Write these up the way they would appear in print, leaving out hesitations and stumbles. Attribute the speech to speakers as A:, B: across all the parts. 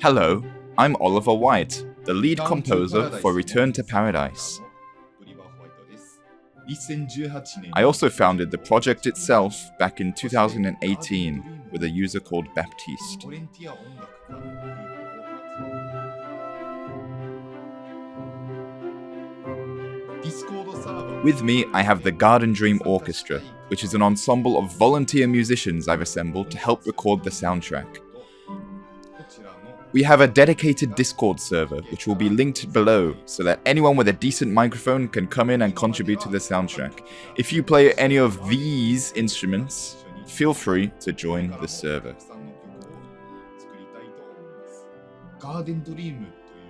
A: Hello, I'm Oliver White, the lead composer for Return to Paradise. I also founded the project itself back in 2018 with a user called Baptiste. With me, I have the Garden Dream Orchestra, which is an ensemble of volunteer musicians I've assembled to help record the soundtrack. We have a dedicated Discord server, which will be linked below, so that anyone with a decent microphone can come in and contribute to the soundtrack. If you play any of these instruments, feel free to join the server.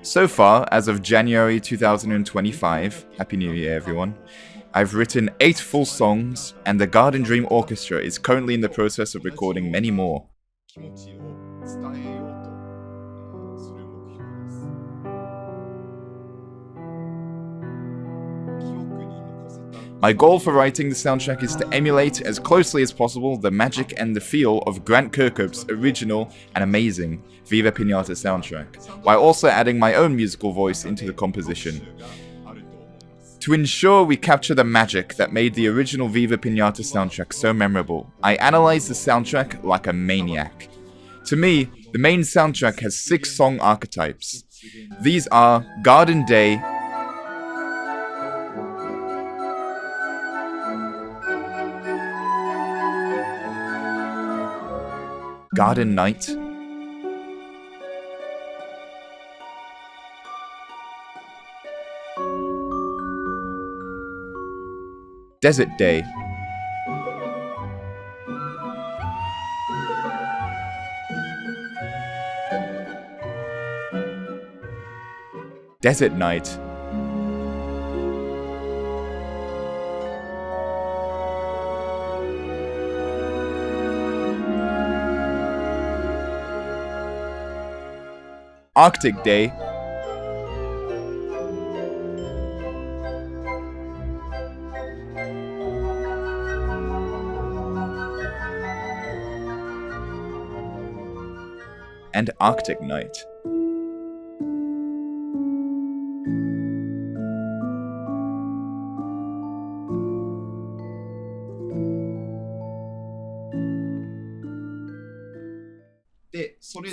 A: So far, as of January 2025, Happy New Year everyone, I've written 8 full songs, and the Garden Dream Orchestra is currently in the process of recording many more. My goal for writing the soundtrack is to emulate as closely as possible the magic and the feel of Grant Kirkhope's original and amazing Viva Piñata soundtrack, while also adding my own musical voice into the composition. To ensure we capture the magic that made the original Viva Piñata soundtrack so memorable, I analyzed the soundtrack like a maniac. To me, the main soundtrack has 6 song archetypes. These are Garden Day, Garden Night, Desert Day, Desert Night, Arctic Day, and Arctic Night.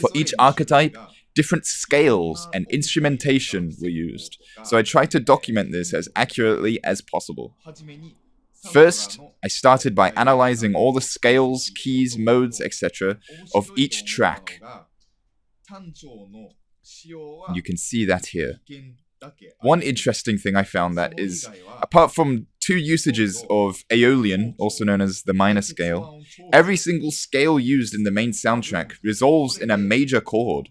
A: For each archetype, different scales and instrumentation were used, so I tried to document this as accurately as possible. First, I started by analyzing all the scales, keys, modes, etc. of each track. You can see that here. One interesting thing I found that is, apart from 2 usages of Aeolian, also known as the minor scale, every single scale used in the main soundtrack resolves in a major chord.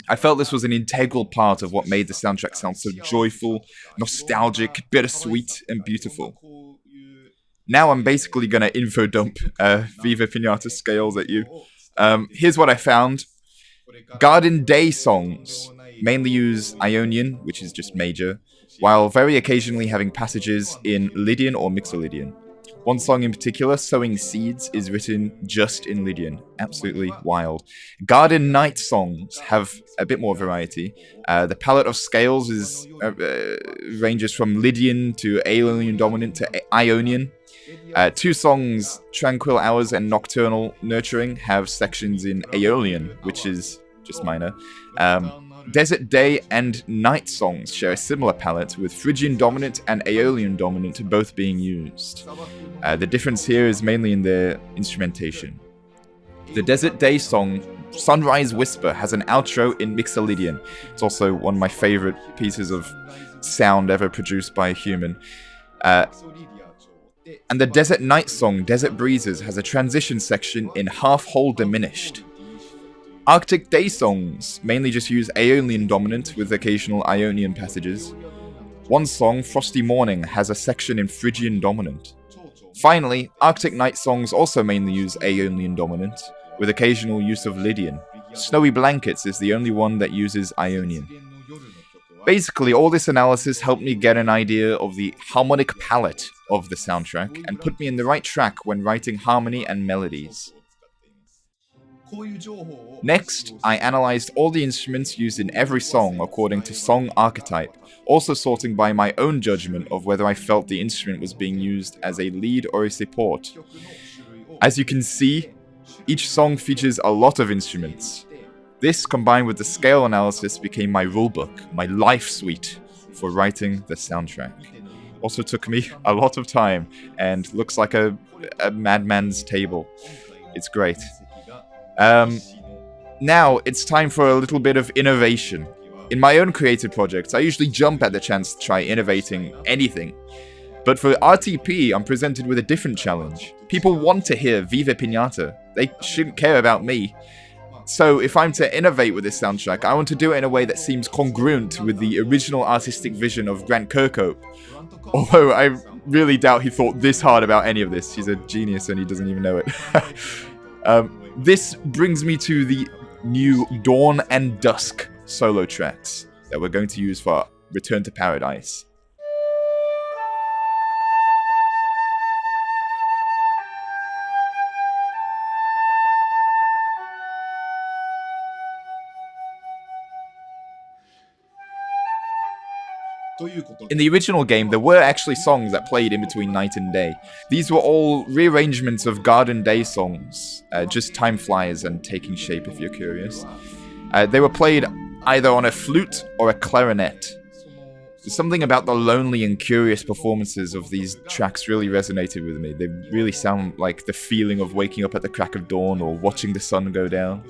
A: I felt this was an integral part of what made the soundtrack sound so joyful, nostalgic, bittersweet, and beautiful. Now I'm basically gonna info dump Viva Piñata scales at you. Here's what I found. Garden Day songs mainly use Ionian, which is just major, while very occasionally having passages in Lydian or Mixolydian. One song in particular, Sowing Seeds, is written just in Lydian. Absolutely wild. Garden Night songs have a bit more variety. The palette of scales ranges from Lydian to Aeolian dominant to Ionian. 2 songs, Tranquil Hours and Nocturnal Nurturing, have sections in Aeolian, which is just minor. Desert Day and Night songs share a similar palette, with Phrygian dominant and Aeolian dominant both being used. The difference here is mainly in their instrumentation. The Desert Day song, Sunrise Whisper, has an outro in Mixolydian. It's also one of my favorite pieces of sound ever produced by a human. And the Desert Night song, Desert Breezes, has a transition section in half-whole diminished. Arctic Day songs mainly just use Aeolian dominant with occasional Ionian passages. One song, Frosty Morning, has a section in Phrygian dominant. Finally, Arctic Night songs also mainly use Aeolian dominant, with occasional use of Lydian. Snowy Blankets is the only one that uses Ionian. Basically, all this analysis helped me get an idea of the harmonic palette of the soundtrack and put me in the right track when writing harmony and melodies. Next, I analysed all the instruments used in every song according to song archetype, also sorting by my own judgment of whether I felt the instrument was being used as a lead or a support. As you can see, each song features a lot of instruments. This, combined with the scale analysis, became my rulebook, my life suite for writing the soundtrack. Also took me a lot of time and looks like a madman's table. It's great. Now it's time for a little bit of innovation. In my own creative projects, I usually jump at the chance to try innovating anything. But for RTP, I'm presented with a different challenge. People want to hear Viva Piñata. They shouldn't care about me. So if I'm to innovate with this soundtrack, I want to do it in a way that seems congruent with the original artistic vision of Grant Kirkhope. Although I really doubt he thought this hard about any of this. He's a genius and he doesn't even know it. This brings me to the new Dawn and Dusk solo tracks that we're going to use for Return to Paradise. In the original game, there were actually songs that played in between night and day. These were all rearrangements of Garden Day songs, just time flies and taking shape if you're curious. They were played either on a flute or a clarinet. There's something about the lonely and curious performances of these tracks really resonated with me. They really sound like the feeling of waking up at the crack of dawn or watching the sun go down.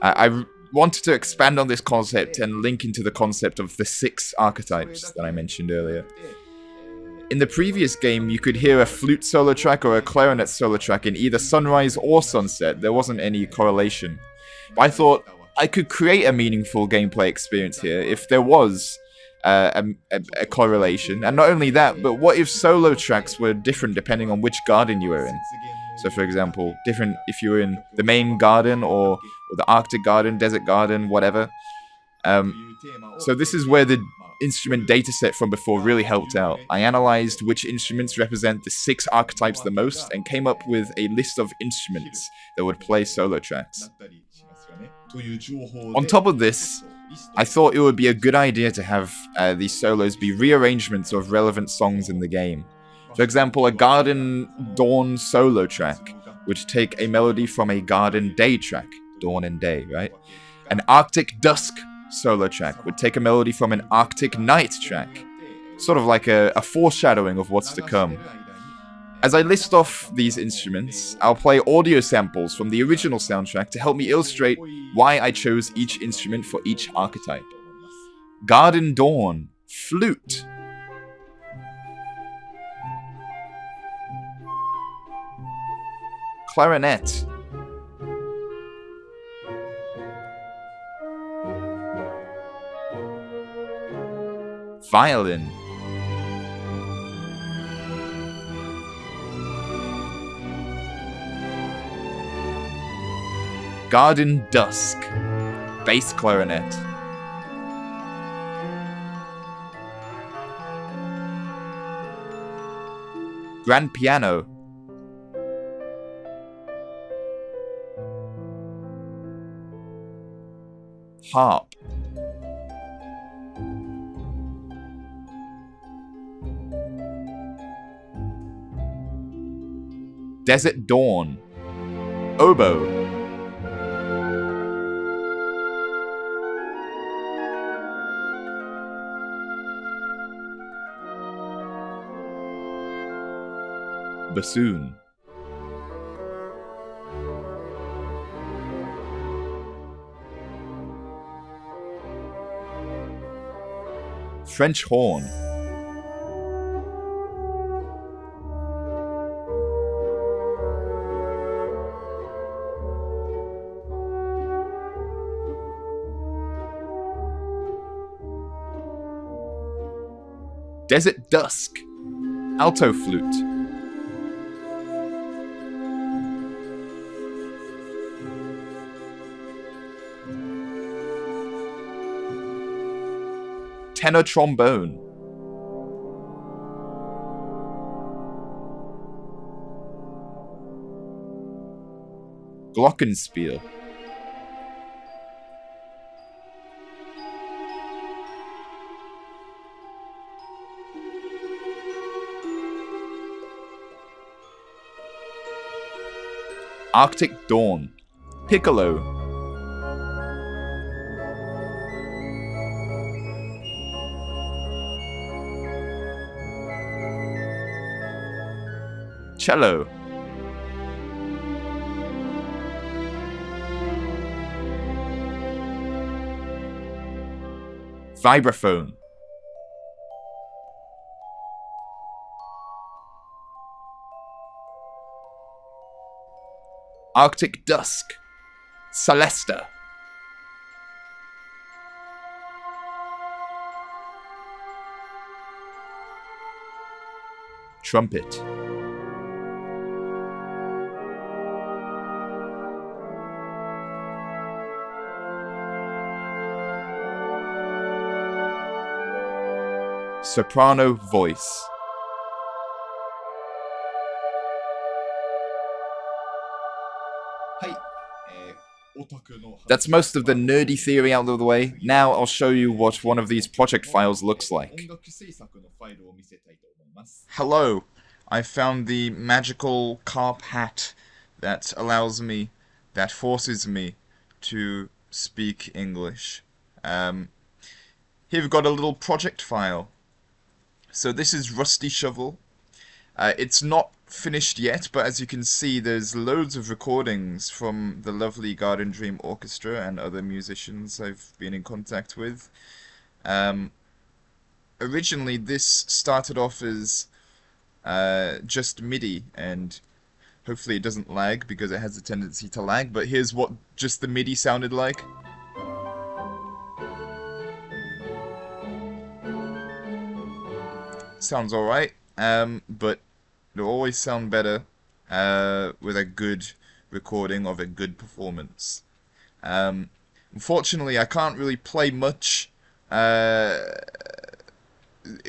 A: I wanted to expand on this concept and link into the concept of the 6 archetypes that I mentioned earlier. In the previous game, you could hear a flute solo track or a clarinet solo track in either sunrise or sunset. There wasn't any correlation. But I thought I could create a meaningful gameplay experience here if there was a correlation. And not only that, but what if solo tracks were different depending on which garden you were in? So for example, different if you were in the main garden or the Arctic garden, desert garden, whatever. So this is where the instrument dataset from before really helped out. I analyzed which instruments represent the 6 archetypes the most and came up with a list of instruments that would play solo tracks. On top of this, I thought it would be a good idea to have these solos be rearrangements of relevant songs in the game. For example, a Garden Dawn solo track would take a melody from a Garden Day track, Dawn and Day, right? An Arctic Dusk solo track would take a melody from an Arctic Night track, sort of like a foreshadowing of what's to come. As I list off these instruments, I'll play audio samples from the original soundtrack to help me illustrate why I chose each instrument for each archetype. Garden Dawn, flute. Clarinet. Violin. Garden Dusk. Bass clarinet. Grand piano. Harp. Desert Dawn. Oboe. Bassoon. French horn. Desert Dusk. Alto flute. Tenor trombone. Glockenspiel. Arctic Dawn. Piccolo. Cello. Vibraphone. Arctic Dusk. Celesta. Trumpet. Soprano voice. That's most of the nerdy theory out of the way. Now I'll show you what one of these project files looks like. Hello, I found the magical carp hat that forces me to speak English. Here we've got a little project file. So this is Rusty Shovel. It's not finished yet, but as you can see, there's loads of recordings from the lovely Garden Dream Orchestra and other musicians I've been in contact with. Originally, this started off as just MIDI, and hopefully it doesn't lag, because it has a tendency to lag, but here's what just the MIDI sounded like. Sounds alright, but it'll always sound better with a good recording of a good performance. Unfortunately, I can't really play much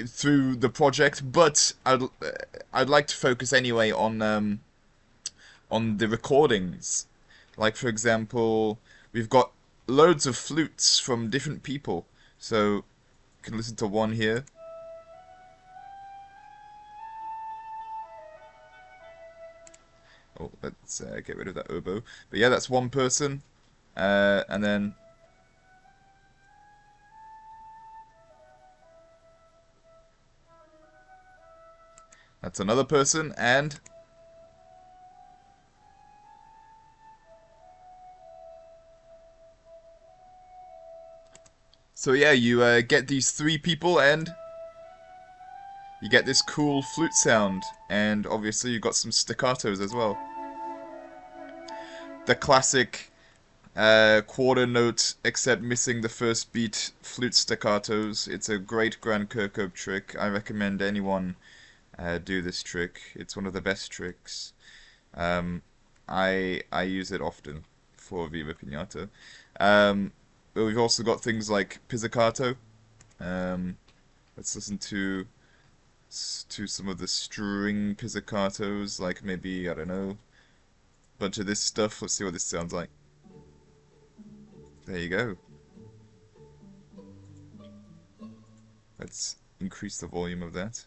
A: through the project, but I'd like to focus anyway on the recordings. Like, for example, we've got loads of flutes from different people, so you can listen to one here. Oh, let's get rid of that oboe. But yeah, that's one person. And then that's another person, and so yeah, you get these three people, and you get this cool flute sound, and obviously you got some staccatos as well. The classic quarter note, except missing the first beat, flute staccatos. It's a great Grand Kirkhope trick. I recommend anyone do this trick. It's one of the best tricks. I use it often for Viva Piñata. But we've also got things like pizzicato. Let's listen to some of the string pizzicatos, like maybe, I don't know, a bunch of this stuff. Let's see what this sounds like. There you go. Let's increase the volume of that.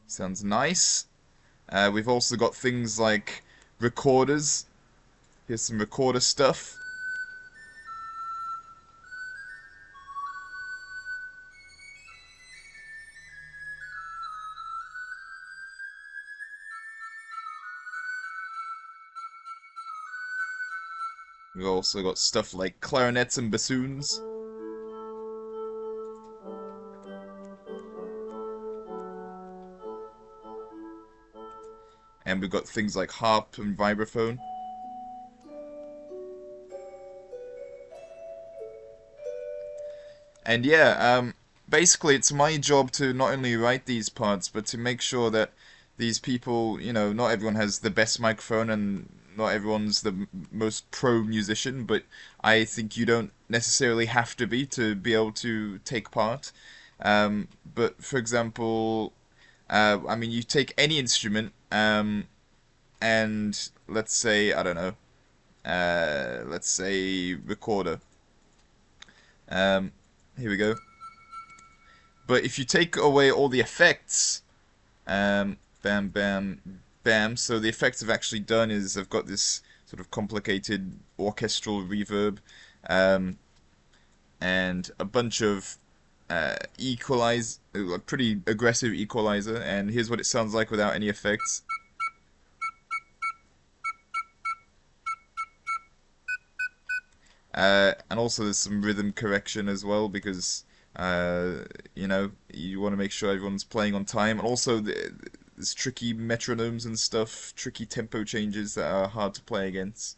A: Sounds nice. We've also got things like recorders. Here's some recorder stuff. We've also got stuff like clarinets and bassoons. And we've got things like harp and vibraphone. And yeah, basically it's my job to not only write these parts, but to make sure that these people, you know, not everyone has the best microphone and not everyone's the most pro musician, but I think you don't necessarily have to be able to take part. But for example, I mean, you take any instrument, and let's say, I don't know, let's say recorder. Here we go. But if you take away all the effects, bam, bam, bam. So the effects I've actually done is I've got this sort of complicated orchestral reverb, and a bunch of a pretty aggressive equalizer. And here's what it sounds like without any effects. And also there's some rhythm correction as well, because you know, you want to make sure everyone's playing on time. And also there's tricky metronomes and stuff, tricky tempo changes that are hard to play against.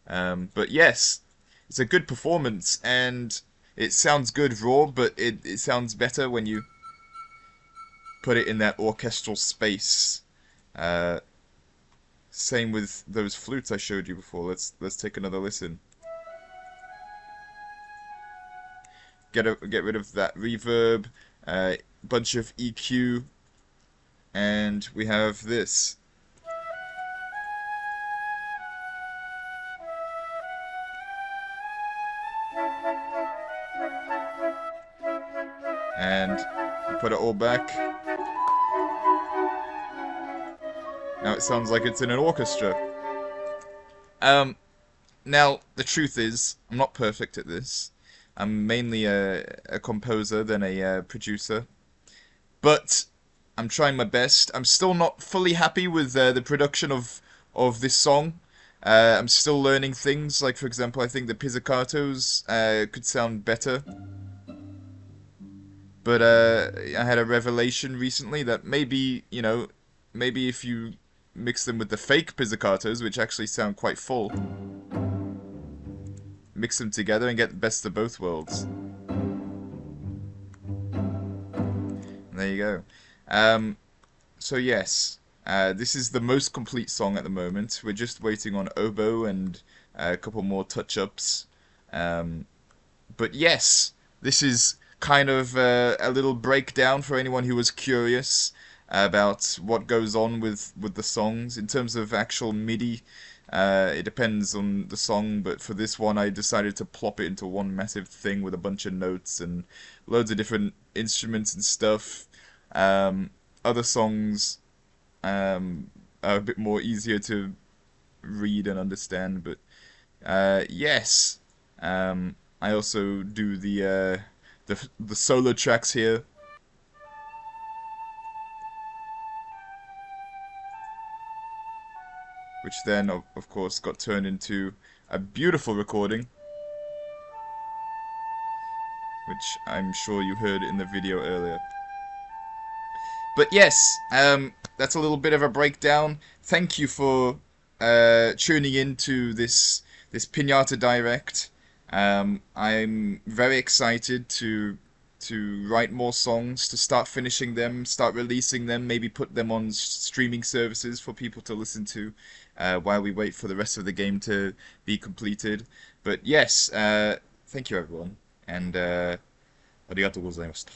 A: But yes, it's a good performance, and it sounds good raw, but it sounds better when you put it in that orchestral space. Same with those flutes I showed you before. Let's take another listen. Get rid of that reverb, bunch of EQ, and we have this. And you put it all back. Now it sounds like it's in an orchestra. Now the truth is, I'm not perfect at this. I'm mainly a composer than a producer, but I'm trying my best. I'm still not fully happy with the production of this song. I'm still learning things. Like, for example, I think the pizzicatos could sound better. But I had a revelation recently that maybe, you know, maybe if you mix them with the fake pizzicatos, which actually sound quite full, mix them together and get the best of both worlds. And there you go. So yes, this is the most complete song at the moment. We're just waiting on oboe and a couple more touch-ups. But yes, this is kind of a little breakdown for anyone who was curious about what goes on with the songs. In terms of actual MIDI, it depends on the song, but for this one I decided to plop it into one massive thing with a bunch of notes and loads of different instruments and stuff. Other songs are a bit more easier to read and understand, but yes, I also do the solo tracks here, which then of course got turned into a beautiful recording, which I'm sure you heard in the video earlier. But yes, that's a little bit of a breakdown. Thank you for tuning in to this Piñata Direct. I'm very excited to write more songs, to start finishing them, start releasing them, maybe put them on streaming services for people to listen to while we wait for the rest of the game to be completed. But yes, thank you everyone, and ありがとうございました。